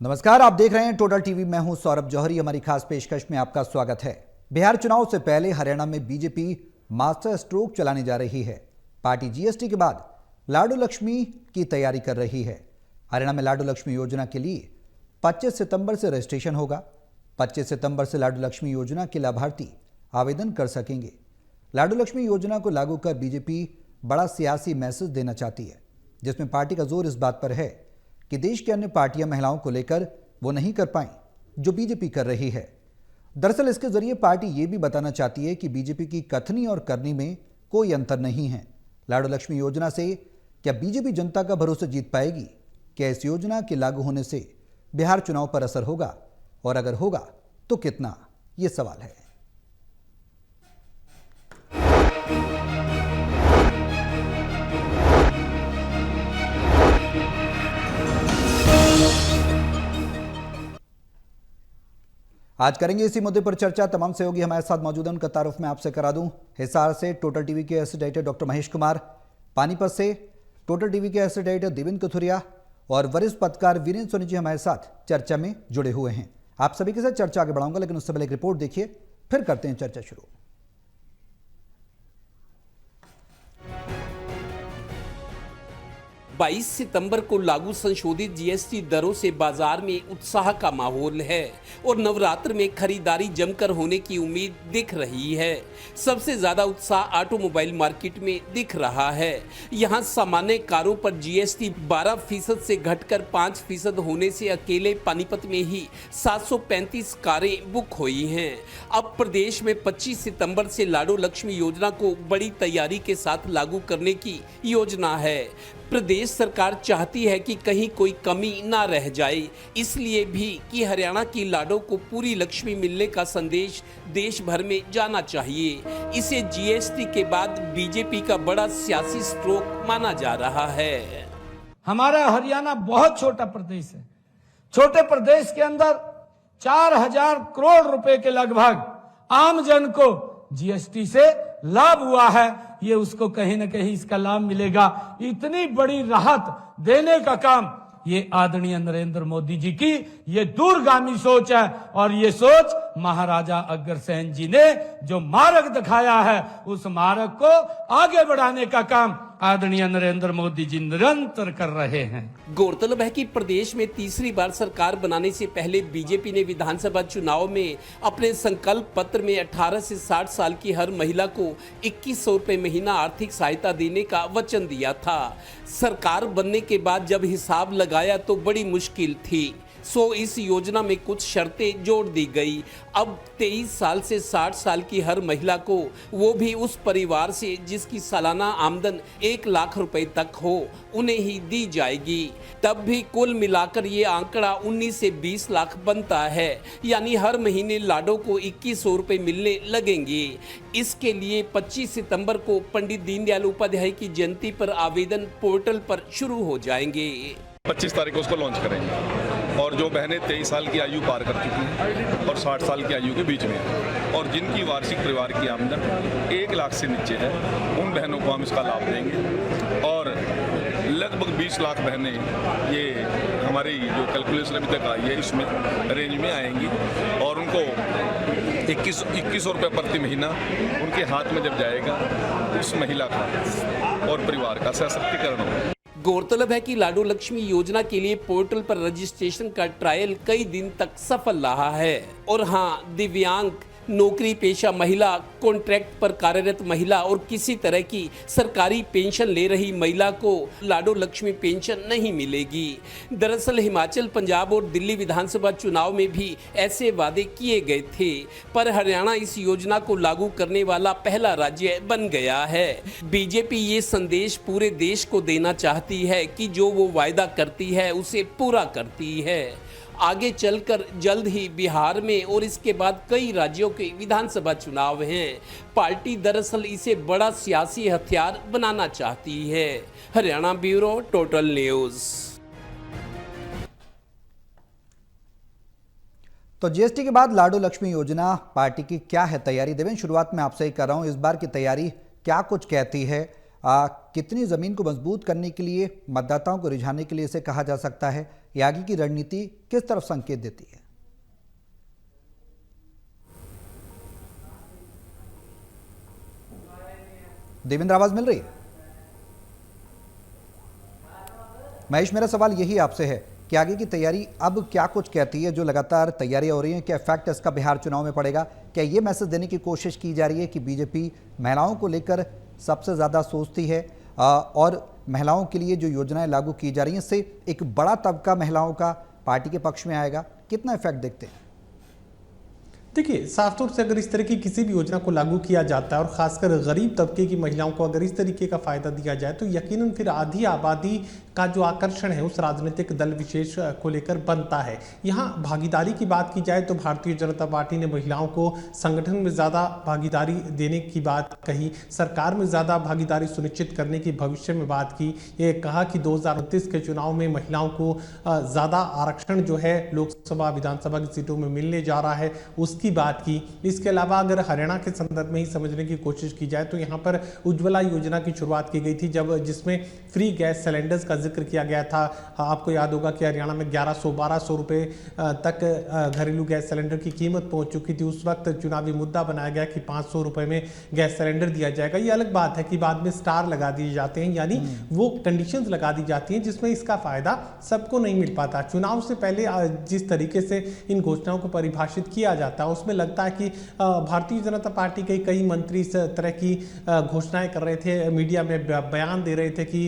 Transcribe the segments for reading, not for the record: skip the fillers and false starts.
नमस्कार, आप देख रहे हैं टोटल टीवी। मैं हूं सौरभ जौहरी। हमारी खास पेशकश में आपका स्वागत है। बिहार चुनाव से पहले हरियाणा में बीजेपी मास्टर स्ट्रोक चलाने जा रही है। पार्टी जीएसटी के बाद लाडू लक्ष्मी की तैयारी कर रही है। हरियाणा में लाडू लक्ष्मी योजना के लिए 25 सितंबर से रजिस्ट्रेशन होगा। 25 सितंबर से लाडू लक्ष्मी योजना के लाभार्थी आवेदन कर सकेंगे। लाडू लक्ष्मी योजना को लागू कर बीजेपी बड़ा सियासी मैसेज देना चाहती है, जिसमें पार्टी का जोर इस बात पर है कि देश की अन्य पार्टियां महिलाओं को लेकर वो नहीं कर पाई जो बीजेपी कर रही है। दरअसल इसके जरिए पार्टी ये भी बताना चाहती है कि बीजेपी की कथनी और करनी में कोई अंतर नहीं है। लाडू लक्ष्मी योजना से क्या बीजेपी जनता का भरोसा जीत पाएगी? क्या इस योजना के लागू होने से बिहार चुनाव पर असर होगा, और अगर होगा तो कितना? ये सवाल है। आज करेंगे इसी मुद्दे पर चर्चा। तमाम सहयोगी हमारे साथ मौजूद हैं, उनका तारुफ मैं आपसे करा दूं। हिसार से टोटल टीवी के associate editor doctor Mahesh Kumar, Panipat से टोटल टीवी के एसोसिएट एडिटर देवेंद्र कथुरिया और वरिष्ठ पत्रकार वीरेंद्र सोनी जी हमारे साथ चर्चा में जुड़े हुए हैं। आप सभी के साथ चर्चा आगे बढ़ाऊंगा, लेकिन उससे पहले एक रिपोर्ट देखिए, फिर करते हैं चर्चा शुरू। 22 सितंबर को लागू संशोधित जीएसटी दरों से बाजार में उत्साह का माहौल है और नवरात्र में खरीदारी जमकर होने की उम्मीद दिख रही है। सबसे ज्यादा उत्साह ऑटोमोबाइल मार्केट में दिख रहा है। यहां सामान्य कारों पर जीएसटी 12% से घटकर 5% होने से अकेले पानीपत में ही 735 कारें बुक हुई हैं। अब प्रदेश में 25 सितंबर से लाडू लक्ष्मी योजना को बड़ी तैयारी के साथ लागू करने की योजना है। प्रदेश सरकार चाहती है कि कहीं कोई कमी ना रह जाए, इसलिए भी कि हरियाणा की लाडो को पूरी लक्ष्मी मिलने का संदेश देश भर में जाना चाहिए। इसे जीएसटी के बाद बीजेपी का बड़ा सियासी स्ट्रोक माना जा रहा है। हमारा हरियाणा बहुत छोटा प्रदेश है। छोटे प्रदेश के अंदर 4000 करोड़ रुपए के लगभग आम जन को जीएसटी से लाभ हुआ है। ये उसको कहीं ना कहीं इसका लाभ मिलेगा। इतनी बड़ी राहत देने का काम ये आदरणीय नरेंद्र मोदी जी की ये दूरगामी सोच है, और ये सोच महाराजा अग्रसेन जी ने जो मार्ग दिखाया है, उस मार्ग को आगे बढ़ाने का काम आदरणीय नरेंद्र मोदी जी निरंतर कर रहे हैं। गौरतलब है कि प्रदेश में तीसरी बार सरकार बनाने से पहले बीजेपी ने विधानसभा चुनाव में अपने संकल्प पत्र में 18 से 60 साल की हर महिला को 2100 रुपए महीना आर्थिक सहायता देने का वचन दिया था। सरकार बनने के बाद जब हिसाब लगाया तो बड़ी मुश्किल थी, सो इस योजना में कुछ शर्तें जोड़ दी गई। अब 23 साल से 60 साल की हर महिला को, वो भी उस परिवार से जिसकी सालाना आमदन 1 लाख रुपए तक हो, उन्हें ही दी जाएगी। तब भी कुल मिलाकर ये आंकड़ा 19 से 20 लाख बनता है, यानी हर महीने लाडो को 2100 रुपए मिलने लगेंगे। इसके लिए 25 सितंबर को पंडित दीनदयाल उपाध्याय की जयंती पर आवेदन पोर्टल पर शुरू हो जाएंगे। 25 तारीख को उसको लॉन्च करेंगे। और जो बहनें 23 साल की आयु पार कर चुकी हैं और 60 साल की आयु के बीच में हैं और जिनकी वार्षिक परिवार की आमदन 1 लाख से नीचे है, उन बहनों को हम इसका लाभ देंगे। और लगभग 20 लाख बहनें, ये हमारी जो कैलकुलेशन अभी तक आई है, इसमें रेंज में आएंगी और उनको 2100 रुपये प्रति महीना उनके हाथ में जब जाएगा, उस महिला का और परिवार का सशक्तिकरण होगा। गौरतलब है कि लाडू लक्ष्मी योजना के लिए पोर्टल पर रजिस्ट्रेशन का ट्रायल कई दिन तक सफल रहा है। और हाँ, दिव्यांग, नौकरी पेशा महिला, कॉन्ट्रैक्ट पर कार्यरत महिला और किसी तरह की सरकारी पेंशन ले रही महिला को लाडू लक्ष्मी पेंशन नहीं मिलेगी। दरअसल हिमाचल, पंजाब और दिल्ली विधानसभा चुनाव में भी ऐसे वादे किए गए थे, पर हरियाणा इस योजना को लागू करने वाला पहला राज्य बन गया है। बीजेपी ये संदेश पूरे देश को देना चाहती है कि जो वो वायदा करती है उसे पूरा करती है। आगे चलकर जल्द ही बिहार में और इसके बाद कई राज्यों के विधानसभा चुनाव हैं। पार्टी दरअसल इसे बड़ा सियासी हथियार बनाना चाहती है। Haryana bureau, total news. तो जीएसटी के बाद लाडू लक्ष्मी योजना पार्टी की क्या है तैयारी? देवेंद्र, शुरुआत में आपसे ही कर रहा हूं, इस बार की तैयारी क्या कुछ कहती है? कितनी ज़मीन को मजबूत करने के लिए, मतदाताओं को रिझाने के लिए इसे कहा जा सकता है? ये आगे की रणनीति किस तरफ संकेत देती है? देवेंद्र, आवाज मिल रही है? महेश, मेरा सवाल यही आपसे है कि आगे की तैयारी अब क्या कुछ कहती है? जो लगातार तैयारियां हो रही हैं, क्या इफेक्ट इसका बिहार चुनाव में पड़ेगा? क्या ये मैसेज देने की कोशिश की जा रही है कि बीजेपी महिलाओं को लेकर सबसे ज़्यादा सोचती है और महिलाओं के लिए जो योजनाएं लागू की जा रही हैं इससे एक बड़ा तबका महिलाओं का पार्टी के पक्ष में आएगा? कितना इफेक्ट देखते हैं? देखिए, साफ तौर से अगर इस तरह की किसी भी योजना को लागू किया जाता है और खासकर गरीब तबके की महिलाओं को अगर इस तरीके का फायदा दिया जाए तो यकीनन फिर आधी आबादी का जो आकर्षण है उस राजनीतिक दल विशेष को लेकर बनता है। यहाँ भागीदारी की बात की जाए तो भारतीय जनता पार्टी ने महिलाओं को संगठन में ज़्यादा भागीदारी देने की बात कही, सरकार में ज़्यादा भागीदारी सुनिश्चित करने की भविष्य में बात की। ये कहा कि 2029 के चुनाव में महिलाओं को ज़्यादा आरक्षण जो है लोकसभा विधानसभा की सीटों में मिलने जा रहा है, उसकी बात की। इसके अलावा अगर हरियाणा के संदर्भ में ही समझने की कोशिश की जाए तो यहाँ पर उज्ज्वला योजना की शुरुआत की गई थी जिसमें फ्री गैस सिलेंडर्स का जिक्र किया गया था। आपको याद होगा कि हरियाणा में 1100-1200 रुपए तक घरेलू गैस सिलेंडर की कीमत पहुंच चुकी थी। उस वक्त चुनावी मुद्दा बनाया गया कि 500 रुपए में गैस सिलेंडर दिया जाएगा। ये अलग बात है कि बाद में स्टार लगा दिए जाते हैं, यानी वो कंडीशंस लगा दी जाती हैं जिसमें इसका फायदा सबको नहीं मिल पाता। चुनाव से पहले जिस तरीके से इन घोषणाओं को परिभाषित किया जाता है उसमें लगता है कि भारतीय जनता पार्टी के कई मंत्री इस तरह की घोषणाएं कर रहे थे, मीडिया में बयान दे रहे थे कि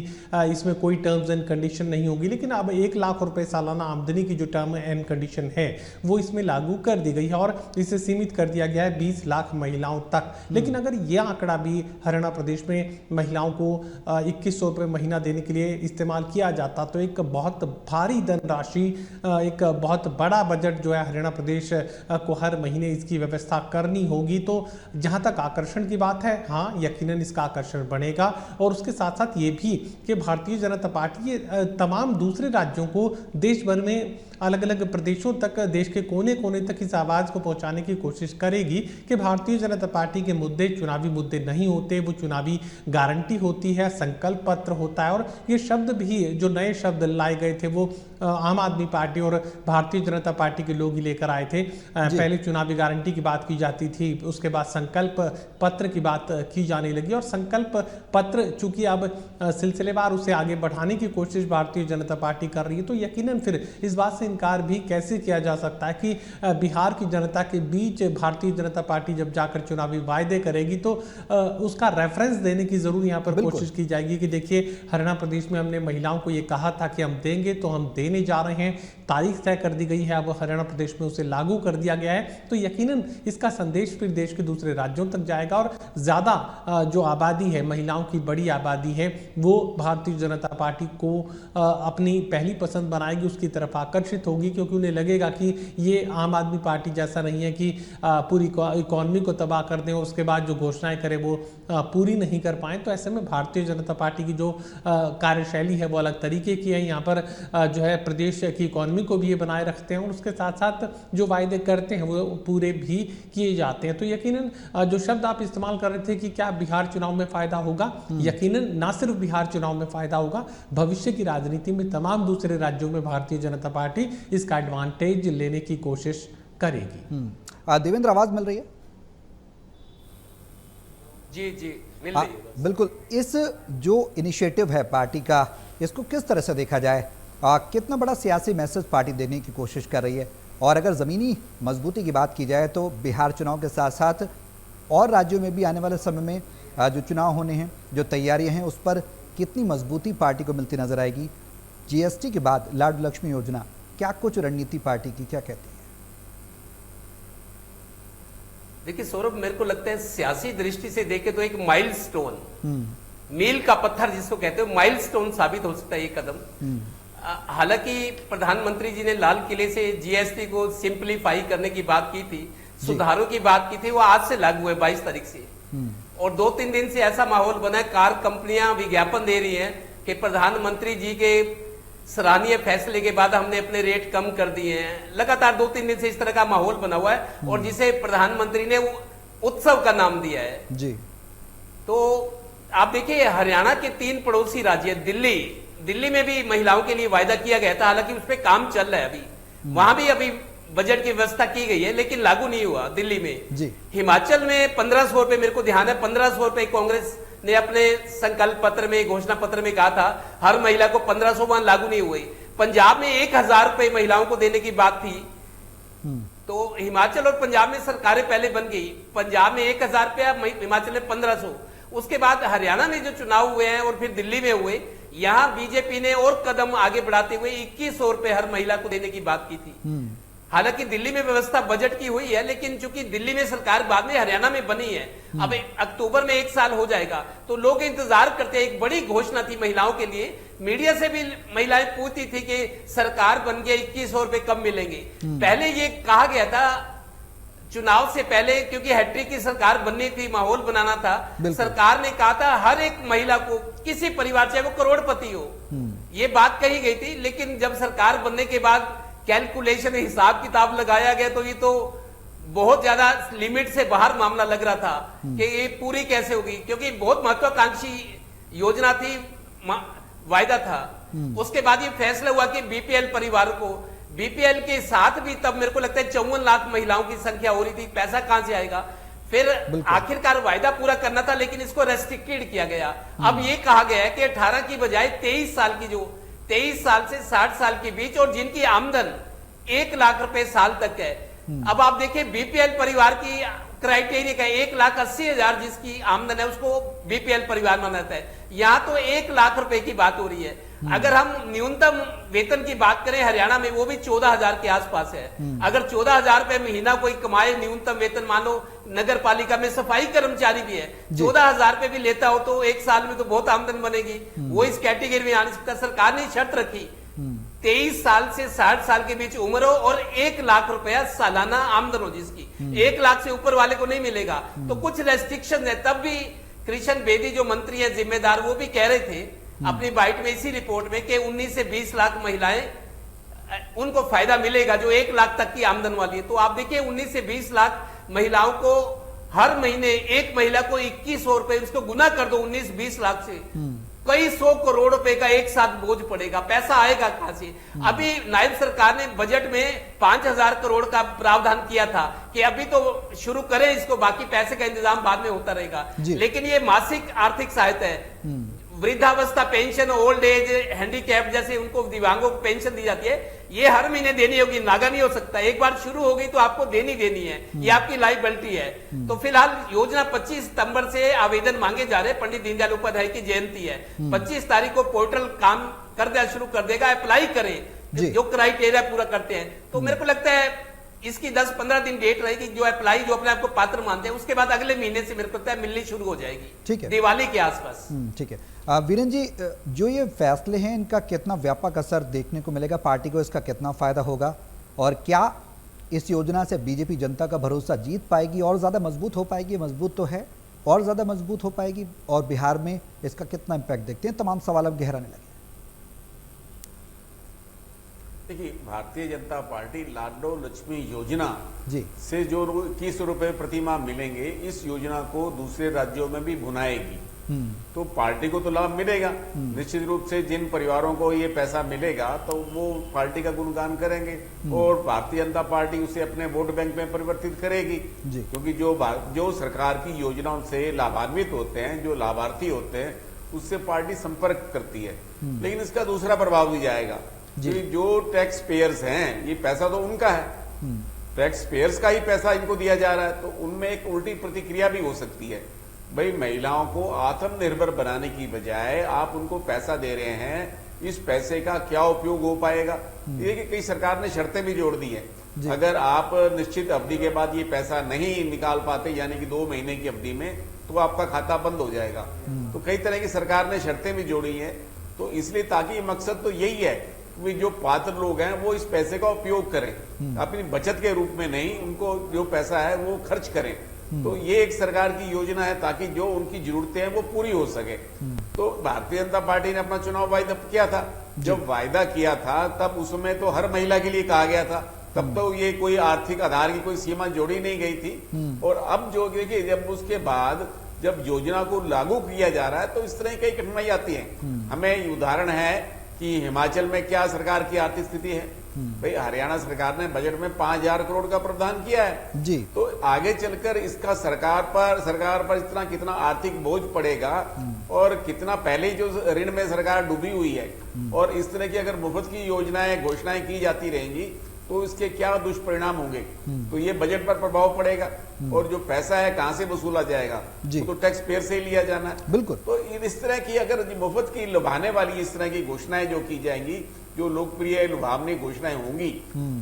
इसमें कोई टर्म्स एंड कंडीशन नहीं होगी। लेकिन अब 1 लाख रुपए सालाना आमदनी की जो टर्म एंड कंडीशन है वो इसमें लागू कर दी गई है और इसे सीमित कर दिया गया है 20 लाख महिलाओं तक। लेकिन अगर यह आंकड़ा भी हरियाणा प्रदेश में महिलाओं को 2100 रुपये महीना देने के लिए इस्तेमाल किया जाता तो एक बहुत भारी धनराशि, एक बहुत बड़ा बजट जो है हरियाणा प्रदेश को हर महीने इसकी व्यवस्था करनी होगी। तो जहां तक आकर्षण की बात है, हाँ यकीनन इसका आकर्षण बढ़ेगा। और उसके साथ साथ ये भी कि भारतीय जनता पार्टी तमाम दूसरे राज्यों को देश भर में अलग अलग प्रदेशों तक, देश के कोने कोने तक इस आवाज़ को पहुंचाने की कोशिश करेगी कि भारतीय जनता पार्टी के मुद्दे चुनावी मुद्दे नहीं होते, वो चुनावी गारंटी होती है, संकल्प पत्र होता है। और ये शब्द भी जो नए शब्द लाए गए थे वो आम आदमी पार्टी और भारतीय जनता पार्टी के लोग ही लेकर आए थे। पहले चुनावी गारंटी की बात की जाती थी, उसके बाद संकल्प पत्र की बात की जाने लगी और संकल्प पत्र चूंकि अब सिलसिलेवार उसे आगे बढ़ाने की कोशिश भारतीय जनता पार्टी कर रही है तो यकीनन फिर इस बात से इनकार भी कैसे किया जा सकता है कि बिहार की जनता के बीच भारतीय जनता पार्टी जब जाकर चुनावी वायदे करेगी तो उसका रेफरेंस देने की जरूर यहाँ पर कोशिश की जाएगी कि देखिए हरियाणा प्रदेश में हमने महिलाओं को ये कहा था कि हम देंगे तो हम देने जा रहे हैं, तारीख तय कर दी गई है, अब हरियाणा प्रदेश में उसे लागू कर दिया गया है। तो यकीनन इसका संदेश फिर देश के दूसरे राज्यों तक जाएगा और ज्यादा जो आबादी है, महिलाओं की बड़ी आबादी है, वो भारतीय जनता पार्टी को अपनी पहली पसंद बनाएगी, उसकी तरफ आकर्षित होगी क्योंकि उन्हें लगेगा कि ये आम आदमी पार्टी जैसा नहीं है कि पूरी इकोनॉमी को तबाह कर दें और उसके बाद जो घोषणाएं करें वो पूरी नहीं कर पाए। तो ऐसे में भारतीय जनता पार्टी की जो कार्यशैली है वो अलग तरीके की है। यहाँ पर जो है प्रदेश की इकोनॉमी को भी ये बनाए रखते हैं और उसके साथ साथ जो वायदे करते हैं वो पूरे भी किए जाते हैं। तो यकीनन जो शब्द आप इस्तेमाल कर रहे थे कि क्या बिहार चुनाव में फायदा होगा, यकीनन ना सिर्फ बिहार चुनाव में फायदा होगा, भविष्य की राजनीति में तमाम दूसरे राज्यों में भारतीय जनता पार्टी इसका एडवांटेज लेने की कोशिश करेगी। देवेंद्र, आवाज मिल रही है? जी मिल रही है। बिल्कुल। इस जो इनिशिएटिव है पार्टी का, इसको किस तरह से देखा जाए? कितना बड़ा सियासी मैसेज पार्टी देने की कोशिश कर रही है? और अगर ज़मीनी मजबूती की बात की जाए तो बिहार चुनाव के साथ साथ और राज्यों में भी आने वाले समय में जो चुनाव होने हैं, जो तैयारियां हैं, उस पर कितनी मजबूती पार्टी को मिलती नजर आएगी? जीएसटी के बाद लाडू लक्ष्मी योजना, क्या कुछ रणनीति पार्टी की क्या कहती है? देखिए सौरभ, मेरे को लगता है सियासी दृष्टि से देखे तो एक माइलस्टोन, मील का पत्थर जिसको कहते हो, माइलस्टोन साबित हो सकता है ये कदम। हालांकि प्रधानमंत्री जी ने लाल किले से जीएसटी को सिंपलीफाई करने की बात की थी, सुधारों की बात की थी, वो आज से लागू है 22 तारीख से। और 2-3 दिन से ऐसा माहौल बना है, कार कंपनियां विज्ञापन दे रही हैं कि प्रधानमंत्री जी के सराहनीय फैसले के बाद हमने अपने रेट कम कर दिए हैं। लगातार 2-3 दिन से इस तरह का माहौल बना हुआ है और जिसे प्रधानमंत्री ने उत्सव का नाम दिया है जी। तो आप देखिए हरियाणा के 3 पड़ोसी राज्य दिल्ली, दिल्ली में भी महिलाओं के लिए वायदा किया गया था, हालांकि उस पर काम चल रहा है अभी, वहां भी अभी बजट की व्यवस्था की गई है, लेकिन लागू नहीं हुआ दिल्ली में। जी। हिमाचल में 1500 रुपए, मेरे को ध्यान है 1500 रुपए कांग्रेस ने अपने संकल्प पत्र में, घोषणा पत्र में कहा था हर महिला को 1500, वहां लागू नहीं हुई। पंजाब में 1000 रुपए महिलाओं को देने की बात थी, तो हिमाचल और पंजाब में सरकारें पहले बन गई, पंजाब में 1000 रुपया, हिमाचल में 1500। उसके बाद हरियाणा में जो चुनाव हुए हैं और फिर दिल्ली में हुए, यहां बीजेपी ने और कदम आगे बढ़ाते हुए 2100 रुपए हर महिला को देने की बात की थी। हालांकि दिल्ली में व्यवस्था बजट की हुई है, लेकिन चूंकि दिल्ली में सरकार बाद में हरियाणा में बनी है, अब अक्टूबर में 1 साल हो जाएगा, तो लोग इंतजार करते हैं। एक बड़ी घोषणा थी महिलाओं के लिए, मीडिया से भी महिलाएं पूछती थी कि सरकार बन गई 2100 रुपए कब मिलेंगे। पहले ये कहा गया था चुनाव से पहले, क्योंकि हैट्रिक की सरकार बननी थी, माहौल बनाना था, सरकार ने कहा था हर एक महिला को, किसी परिवार चाहे वो करोड़पति हो, ये बात कही गई थी। लेकिन जब सरकार बनने के बाद कैलकुलेशन, हिसाब किताब लगाया गया, तो ये तो बहुत ज्यादा लिमिट से बाहर मामला लग रहा था कि ये पूरी कैसे होगी, क्योंकि बहुत महत्वाकांक्षी योजना थी, वायदा था। उसके बाद ये फैसला हुआ कि बीपीएल परिवारों को, बीपीएल के साथ भी तब मेरे को लगता है 54 लाख महिलाओं की संख्या हो रही थी, पैसा कहां से आएगा? फिर आखिरकार वायदा पूरा करना था, लेकिन इसको रेस्ट्रिक्टेड किया गया। अब ये कहा गया है कि 18 की बजाय 23 साल की, जो 23 साल से 60 साल के बीच और जिनकी आमदन 1 लाख रुपए साल तक है। अब आप देखिए बीपीएल परिवार की क्राइटेरिया का 1,80,000 जिसकी आमदन है उसको बीपीएल परिवार माना जाता है। यहाँ तो 1 लाख रुपए की बात हो रही है। अगर हम न्यूनतम वेतन की बात करें हरियाणा में, वो भी 14,000 के आसपास है। अगर 14,000 रुपए महीना कोई कमाए, न्यूनतम वेतन मान लो, नगर पालिका में सफाई कर्मचारी भी है, 14,000 रुपए भी लेता हो तो 1 साल में तो बहुत आमदन बनेगी, वो इस कैटेगरी में आ नहीं सकता। सरकार ने शर्त रखी 23 साल से 60 साल के बीच उम्र हो और 1 लाख रुपया सालाना आमदन हो जिसकी, 1 लाख से ऊपर वाले को नहीं मिलेगा। तो कुछ रेस्ट्रिक्शन है। तब भी कृष्ण बेदी जो मंत्री है जिम्मेदार, वो भी कह रहे थे अपनी बाइट में, इसी रिपोर्ट में, कि 19 से 20 लाख महिलाएं, उनको फायदा मिलेगा जो 1 लाख तक की आमदन वाली है। तो आप देखिए 19 से 20 लाख महिलाओं को हर महीने, एक महिला को 2100 रुपए, उसको गुना कर दो 19-20 लाख से, कई 100 करोड़ रुपए का एक साथ बोझ पड़ेगा। पैसा आएगा कहां से? अभी नायब सरकार ने बजट में 5000 करोड़ का प्रावधान किया था कि अभी तो शुरू करें इसको, बाकी पैसे का इंतजाम बाद में होता रहेगा। लेकिन ये मासिक आर्थिक सहायता है, वृद्धावस्था पेंशन, ओल्ड एज, हैंडीकैप जैसे उनको दिव्यांगों को पेंशन दी जाती है, ये हर महीने देनी होगी, नागा नहीं हो सकता। एक बार शुरू हो गई तो आपको देनी है, ये आपकी लायबिलिटी है। तो फिलहाल योजना 25 सितंबर से आवेदन मांगे जा रहे हैं। पंडित दीनदयाल उपाध्याय की जयंती है, 25 तारीख को पोर्टल काम कर दिया, शुरू कर देगा। अप्लाई करें, जो क्राइटेरिया पूरा करते हैं। तो मेरे को लगता है इसकी 10-15 दिन डेट रहेगी। जो अप्लाई, जो अपने आपको पात्र मानते हैं, उसके बाद अगले महीने से मेरे को लगता है मिलनी शुरू हो जाएगी, ठीक है, दिवाली के आसपास। ठीक है वीरेंद्र जी, जो ये फैसले हैं इनका कितना व्यापक असर देखने को मिलेगा, पार्टी को इसका कितना फायदा होगा, और क्या इस योजना से बीजेपी जनता का भरोसा जीत पाएगी, और ज्यादा मजबूत हो पाएगी? मजबूत तो है, और ज्यादा मजबूत हो पाएगी, और बिहार में इसका कितना इम्पैक्ट देखते हैं? तमाम सवाल अब गहराने लगे। देखिए, भारतीय जनता पार्टी लाडो लक्ष्मी योजना जी से जो 21 रुपए प्रति माह मिलेंगे, इस योजना को दूसरे राज्यों में भी भुनाएगी। तो पार्टी को तो लाभ मिलेगा निश्चित रूप से। जिन परिवारों को ये पैसा मिलेगा तो वो पार्टी का गुणगान करेंगे, और भारतीय जनता पार्टी उसे अपने वोट बैंक में परिवर्तित करेगी, क्योंकि जो सरकार की योजनाओं से लाभान्वित होते हैं, जो लाभार्थी होते हैं, उससे पार्टी संपर्क करती है। लेकिन इसका दूसरा प्रभाव भी जाएगा, जो टैक्स पेयर्स हैं, ये पैसा तो उनका है, टैक्स पेयर्स का ही पैसा इनको दिया जा रहा है, तो उनमें एक उल्टी प्रतिक्रिया भी हो सकती है। भाई, महिलाओं को आत्मनिर्भर बनाने की बजाय आप उनको पैसा दे रहे हैं, इस पैसे का क्या उपयोग हो पाएगा? ये कि कई सरकार ने शर्तें भी जोड़ दी है, अगर आप निश्चित अवधि के बाद ये पैसा नहीं निकाल पाते, यानी कि 2 महीने की अवधि में, तो आपका खाता बंद हो जाएगा। तो कई तरह की सरकार ने शर्तें भी जोड़ी है। तो इसलिए, ताकि मकसद तो यही है कि जो पात्र लोग हैं वो इस पैसे का उपयोग करें, अपनी बचत के रूप में नहीं, उनको जो पैसा है वो खर्च करें। तो ये एक सरकार की योजना है, ताकि जो उनकी जरूरतें हैं वो पूरी हो सके। तो भारतीय जनता पार्टी ने अपना चुनाव वायदा किया था। जब वायदा किया था तब उसमें तो हर महिला के लिए कहा गया था, तब तो ये कोई आर्थिक आधार की कोई सीमा जोड़ी नहीं गई थी। और अब जो देखिए, जब उसके बाद जब योजना को लागू किया जा रहा है तो इस तरह की कई कठिनाई आती है। हमें उदाहरण है कि हिमाचल में क्या सरकार की आर्थिक स्थिति है। भाई हरियाणा सरकार ने बजट में 5,000 करोड़ का प्रावधान किया है जी। तो आगे चलकर इसका सरकार पर इतना कितना आर्थिक बोझ पड़ेगा और कितना पहले ही जो ऋण में सरकार डूबी हुई है और इस तरह की अगर मुफ्त की योजनाएं घोषणाएं की जाती रहेंगी तो इसके क्या दुष्परिणाम होंगे। तो ये बजट पर प्रभाव पड़ेगा और जो पैसा है कहां से वसूला जाएगा, वो तो टैक्स पेयर से ही लिया जाना है। बिल्कुल। तो इस तरह की अगर मुफ्त की लुभाने वाली इस तरह की घोषणाएं जो की जाएंगी, जो लोकप्रिय लुभावनी घोषणाएं होंगी,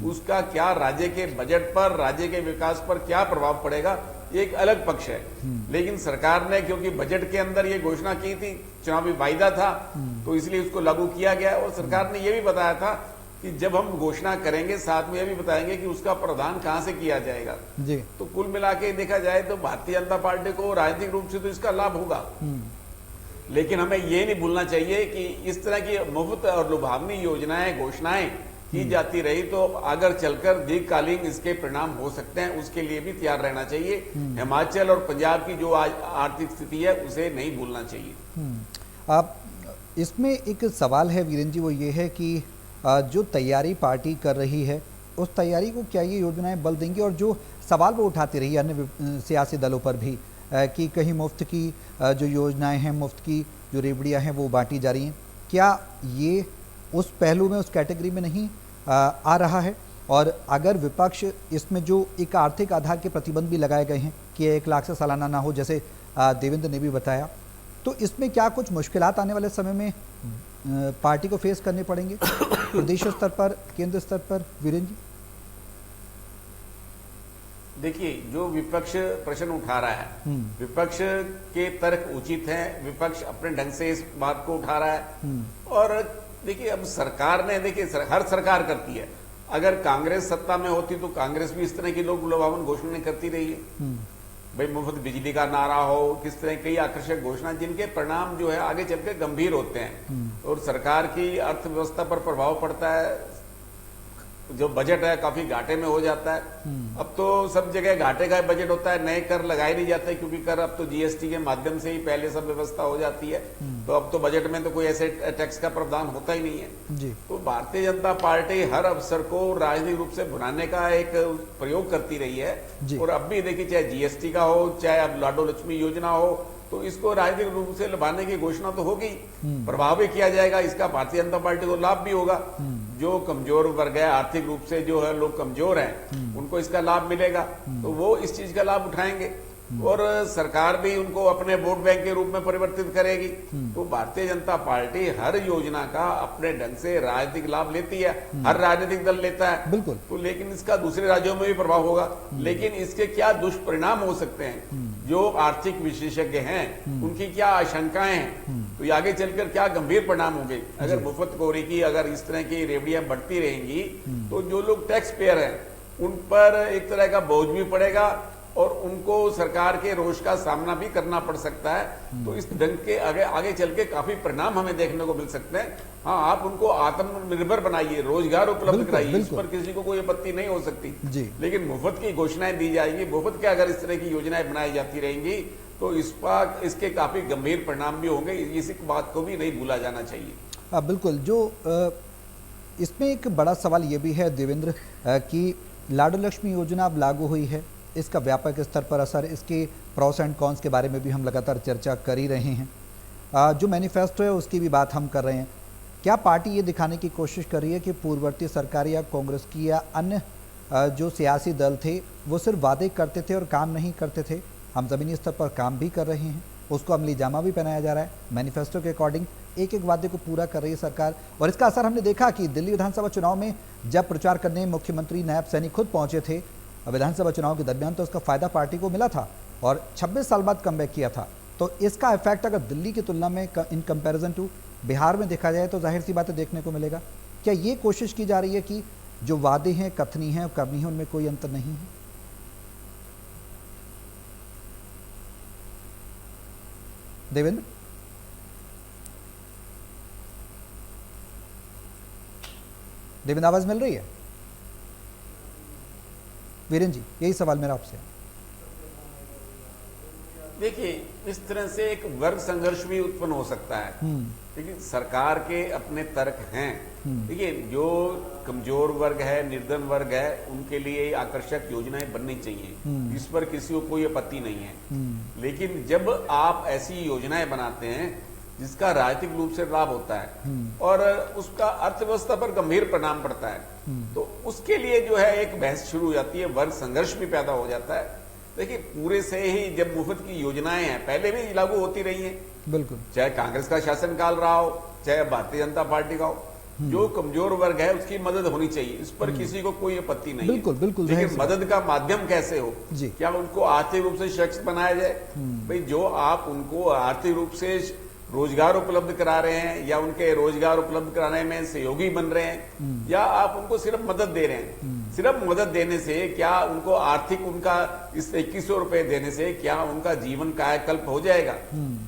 उसका क्या राज्य के बजट पर, राज्य के विकास पर क्या प्रभाव पड़ेगा, ये एक अलग पक्ष है। लेकिन सरकार ने क्योंकि बजट के अंदर ये घोषणा की थी, चुनावी वायदा था, तो इसलिए उसको लागू किया गया और सरकार ने ये भी बताया था कि जब हम घोषणा करेंगे साथ में ये भी बताएंगे कि उसका प्रावधान कहां से किया जाएगा जी। तो कुल मिला के देखा जाए तो भारतीय जनता पार्टी को राजनीतिक रूप से तो इसका लाभ होगा, लेकिन हमें ये नहीं भूलना चाहिए कि इस तरह की मुफ्त और लुभावनी योजनाएं घोषणाएं की जाती रही तो अगर चलकर दीर्घकालीन इसके परिणाम हो सकते हैं, उसके लिए भी तैयार रहना चाहिए। हिमाचल और पंजाब की जो आज आर्थिक स्थिति है उसे नहीं भूलना चाहिए। आप इसमें एक सवाल है वीरेंद्र जी, वो ये है कि जो तैयारी पार्टी कर रही है उस तैयारी को क्या ये योजनाएं बल देंगी, और जो सवाल वो उठाती रही अन्य सियासी दलों पर भी कि कहीं मुफ्त की जो योजनाएं हैं, मुफ्त की जो रेवड़ियां हैं वो बांटी जा रही हैं, क्या ये उस पहलू में, उस कैटेगरी में नहीं आ रहा है? और अगर विपक्ष इसमें जो एक आर्थिक आधार के प्रतिबंध भी लगाए गए हैं कि 1 लाख से सालाना ना हो, जैसे देवेंद्र ने भी बताया, तो इसमें क्या कुछ मुश्किलात आने वाले समय में पार्टी को फेस करने पड़ेंगे प्रदेश स्तर पर, केंद्र स्तर पर? वीरेंद्र जी देखिए, जो विपक्ष प्रश्न उठा रहा है, विपक्ष के तर्क उचित हैं, विपक्ष अपने ढंग से इस बात को उठा रहा है। और देखिए, अब सरकार ने, देखिए हर सरकार करती है, अगर कांग्रेस सत्ता में होती तो कांग्रेस भी इस तरह की लोक लुभावन घोषणाएं करती रही है। भाई मुफ्त बिजली का नारा हो, किस तरह कई आकर्षक घोषणा जिनके परिणाम जो है आगे चलकर गंभीर होते हैं और सरकार की अर्थव्यवस्था पर प्रभाव पड़ता है। जो बजट है काफी घाटे में हो जाता है। अब तो सब जगह घाटे का बजट होता है, नए कर लगाए नहीं जाते क्योंकि कर अब तो जीएसटी के माध्यम से ही पहले सब व्यवस्था हो जाती है। तो अब तो बजट में तो कोई ऐसे टैक्स का प्रावधान होता ही नहीं है जी। तो भारतीय जनता पार्टी हर अवसर को राजनीतिक रूप से भुनाने का एक प्रयोग करती रही है। और अब भी देखिए, चाहे जीएसटी का हो, चाहे अब लाडो लक्ष्मी योजना हो, तो इसको राजनीतिक रूप से लुभाने की घोषणा तो होगी, प्रभाव भी किया जाएगा, इसका भारतीय जनता पार्टी को लाभ भी होगा। जो कमजोर वर्ग है, आर्थिक रूप से जो है लोग कमजोर हैं, उनको इसका लाभ मिलेगा, तो वो इस चीज का लाभ उठाएंगे और सरकार भी उनको अपने वोट बैंक के रूप में परिवर्तित करेगी। तो भारतीय जनता पार्टी हर योजना का अपने ढंग से राजनीतिक लाभ लेती है, हर राजनीतिक दल लेता है बिल्कुल। तो लेकिन इसका दूसरे राज्यों में भी प्रभाव होगा, लेकिन इसके क्या दुष्परिणाम हो सकते हैं, जो आर्थिक विशेषज्ञ हैं उनकी क्या आशंकाएं हैं, तो ये आगे चलकर क्या गंभीर परिणाम होंगे। अगर मुफ्तखोरी की, अगर इस तरह की रेवड़ियां बढ़ती रहेंगी तो जो लोग टैक्स पेयर हैं उन पर एक तरह का बोझ भी पड़ेगा और उनको सरकार के रोष का सामना भी करना पड़ सकता है। तो इस ढंग के आगे चल के काफी परिणाम हमें देखने को मिल सकते हैं। हाँ, आप उनको आत्मनिर्भर बनाइए, रोजगार उपलब्ध कराइए, इस पर किसी को कोई आपत्ति नहीं हो सकती जी। लेकिन मुफ्त की घोषणाएं दी जाएगी, मुफ्त के अगर इस तरह की योजनाएं बनाई जाती रहेंगी तो इसके काफी गंभीर परिणाम भी होंगे। इस बात को भी नहीं भूला जाना चाहिए। बिल्कुल। जो इसमें एक बड़ा सवाल ये भी है देवेंद्र कि लाडो लक्ष्मी योजना अब लागू हुई है, इसका व्यापक स्तर पर असर, इसके प्रॉस एंड कॉन्स के बारे में भी हम लगातार चर्चा कर ही रहे हैं। जो मैनिफेस्टो है उसकी भी बात हम कर रहे हैं। क्या पार्टी ये दिखाने की कोशिश कर रही है कि पूर्ववर्ती सरकार या कांग्रेस की या अन्य जो सियासी दल थे वो सिर्फ वादे करते थे और काम नहीं करते थे? हम ज़मीनी स्तर पर काम भी कर रहे हैं, उसको अमली जामा भी पहनाया जा रहा है। मैनिफेस्टो के अकॉर्डिंग एक एक वादे को पूरा कर रही है सरकार, और इसका असर हमने देखा कि दिल्ली विधानसभा चुनाव में जब प्रचार करने मुख्यमंत्री नायब सैनी खुद पहुंचे थे विधानसभा चुनाव के दरमियान, तो उसका फायदा पार्टी को मिला था और 26 साल बाद कमबैक किया था। तो इसका इफेक्ट अगर दिल्ली की तुलना में इन कंपैरिजन टू बिहार में देखा जाए तो जाहिर सी बातें देखने को मिलेगा। क्या ये कोशिश की जा रही है कि जो वादे हैं, कथनी हैं, करनी है, उनमें कोई अंतर नहीं है? देवेंद्र, देवेंद्र आवाज मिल रही है? वीरेंद्र जी, यही सवाल मेरा आपसे। देखिए, इस तरह से एक वर्ग संघर्ष भी उत्पन्न हो सकता है, लेकिन सरकार के अपने तर्क हैं। देखिए, जो कमजोर वर्ग है, निर्धन वर्ग है, उनके लिए आकर्षक योजनाएं बननी चाहिए, इस पर किसी को कोई आपत्ति नहीं है। लेकिन जब आप ऐसी योजनाएं बनाते हैं जिसका राजनीतिक रूप से लाभ होता है और उसका अर्थव्यवस्था पर गंभीर परिणाम पड़ता है, तो उसके लिए जो है एक बहस शुरू हो जाती है, वर्ग संघर्ष भी पैदा हो जाता है। देखिए, पूरे से ही जब मुफ्त की योजनाएं हैं, पहले भी लागू होती रही हैं, बिल्कुल, चाहे कांग्रेस का शासनकाल रहा हो, चाहे भारतीय जनता पार्टी का हो, जो कमजोर वर्ग है उसकी मदद होनी चाहिए, इस पर किसी को कोई आपत्ति नहीं बिल्कुल, है। बिल्कुल, लेकिन मदद का माध्यम कैसे हो, जी। क्या उनको आर्थिक रूप से सशक्त बनाया जाए? भाई, जो आप उनको आर्थिक रूप से रोजगार उपलब्ध करा रहे हैं या उनके रोजगार उपलब्ध कराने में सहयोगी बन रहे हैं, या आप उनको सिर्फ मदद दे रहे हैं, सिर्फ मदद देने से क्या उनको आर्थिक, उनका इस 2100 रुपए देने से क्या उनका जीवन कायाकल्प हो जाएगा,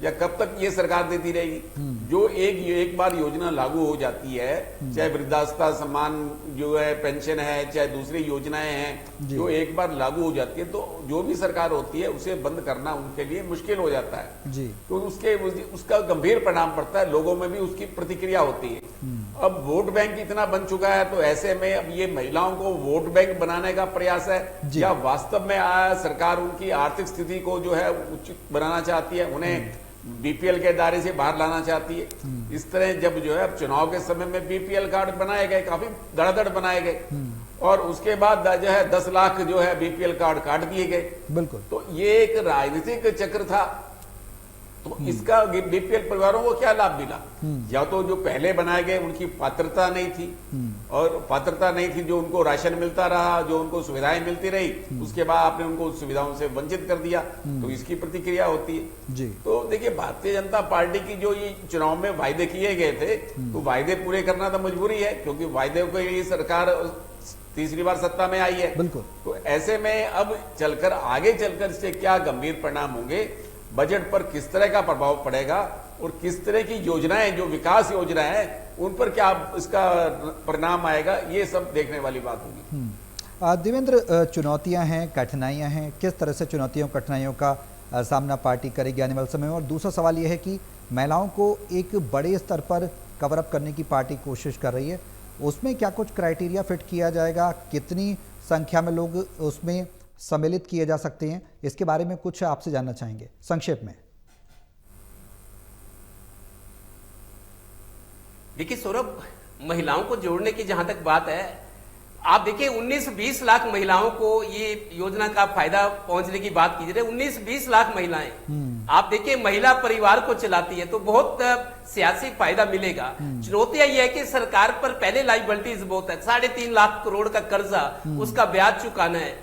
या कब तक ये सरकार देती रहेगी? जो एक बार योजना लागू हो जाती है, चाहे वृद्धावस्था सम्मान जो है, पेंशन है, चाहे दूसरी योजनाएं हैं, जो एक बार लागू हो जाती है तो जो भी सरकार होती है उसे बंद करना उनके लिए मुश्किल हो जाता है जी। तो उसका गंभीर परिणाम पड़ता है, लोगों में भी उसकी प्रतिक्रिया होती है। अब वोट बैंक इतना बन चुका है, तो ऐसे में अब ये महिलाओं को वोट बैंक बनाने का प्रयास है, या वास्तव में सरकार उनकी आर्थिक स्थिति को जो है उचित बनाना चाहती है, उन्हें बीपीएल के दायरे से बाहर लाना चाहती है? इस तरह जब जो है अब चुनाव के समय में बीपीएल कार्ड बनाए गए, काफी धड़ाधड़ बनाए गए, और उसके बाद जो है 10 लाख जो है बीपीएल कार्ड काट दिए गए। बिल्कुल, तो ये एक राजनीतिक चक्र था। तो इसका बीपीएल परिवारों को क्या लाभ मिला? या तो जो पहले बनाए गए उनकी पात्रता नहीं थी, और पात्रता नहीं थी, जो उनको राशन मिलता रहा, जो उनको सुविधाएं मिलती रही, उसके बाद आपने उनको उन सुविधाओं से वंचित कर दिया, तो इसकी प्रतिक्रिया होती है जी। तो देखिए, भारतीय जनता पार्टी की जो ये चुनाव में वायदे किए गए थे, तो वायदे पूरे करना तो मजबूरी है, क्योंकि वायदे के लिए सरकार तीसरी बार सत्ता में आई है। बिल्कुल, तो ऐसे में अब चलकर आगे चलकर इससे क्या गंभीर परिणाम होंगे, बजट पर किस तरह का प्रभाव पड़ेगा, और किस तरह की योजनाएं, जो विकास योजनाएं हैं, उन पर क्या इसका परिणाम आएगा, ये सब देखने वाली बात होगी। देवेंद्र, चुनौतियां हैं, कठिनाइयां हैं, किस तरह से चुनौतियों कठिनाइयों का सामना पार्टी करेगी आने वाले समय में? और दूसरा सवाल यह है कि महिलाओं को एक बड़े स्तर पर कवर अप करने की पार्टी कोशिश कर रही है, उसमें क्या कुछ क्राइटेरिया फिट किया जाएगा? कितनी संख्या में लोग उसमें सम्मिलित किए जा सकते हैं? इसके बारे में कुछ आपसे जानना चाहेंगे संक्षेप में। देखिए सौरभ, महिलाओं को जोड़ने की जहां तक बात है, आप देखिए 19-20 लाख महिलाओं को ये योजना का फायदा पहुंचने की बात की जा रही है। 19-20 लाख महिलाएं, आप देखिए महिला परिवार को चलाती है, तो बहुत सियासी फायदा मिलेगा। चुनौतियां ये है कि सरकार पर पहले लायबिलिटीज बहुत है, 3.5 लाख करोड़ का कर्जा, उसका ब्याज चुकाना है,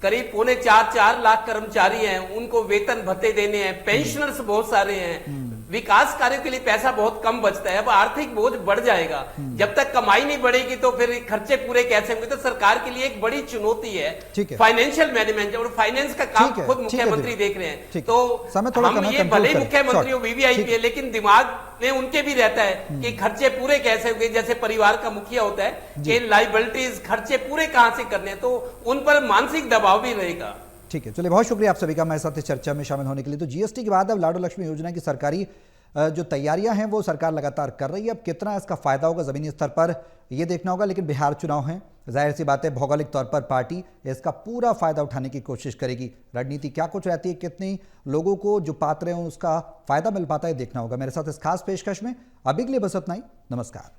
करीब 3.25-4 लाख कर्मचारी हैं, उनको वेतन भत्ते देने हैं, पेंशनर्स बहुत सारे हैं, विकास कार्यों के लिए पैसा बहुत कम बचता है। अब आर्थिक बोझ बढ़ जाएगा, जब तक कमाई नहीं बढ़ेगी तो फिर खर्चे पूरे कैसे होंगे? तो सरकार के लिए एक बड़ी चुनौती है फाइनेंशियल मैनेजमेंट, और फाइनेंस का काम खुद मुख्यमंत्री देख रहे हैं। तो हम ये भले ही मुख्यमंत्री हो, वीवीआईपी है, लेकिन दिमाग में उनके भी रहता है कि खर्चे पूरे कैसे होंगे। जैसे परिवार का मुखिया होता है कि लायबिलिटीज, खर्चे पूरे कहां से करने हैं, तो उन पर मानसिक दबाव भी रहेगा। ठीक है, चलिए, बहुत शुक्रिया आप सभी का हमारे साथ इस चर्चा में शामिल होने के लिए। तो जीएसटी के बाद अब लाडू लक्ष्मी योजना की सरकारी जो तैयारियां हैं वो सरकार लगातार कर रही है। अब कितना इसका फायदा होगा जमीनी स्तर पर ये देखना होगा, लेकिन बिहार चुनाव है, जाहिर सी बात है भौगोलिक तौर पर पार्टी इसका पूरा फायदा उठाने की कोशिश करेगी। रणनीति क्या कुछ रहती है, कितनी लोगों को जो पात्र हैं उसका फायदा मिल पाता है, देखना होगा। मेरे साथ इस खास पेशकश में अभी के लिए बस इतना ही। नमस्कार।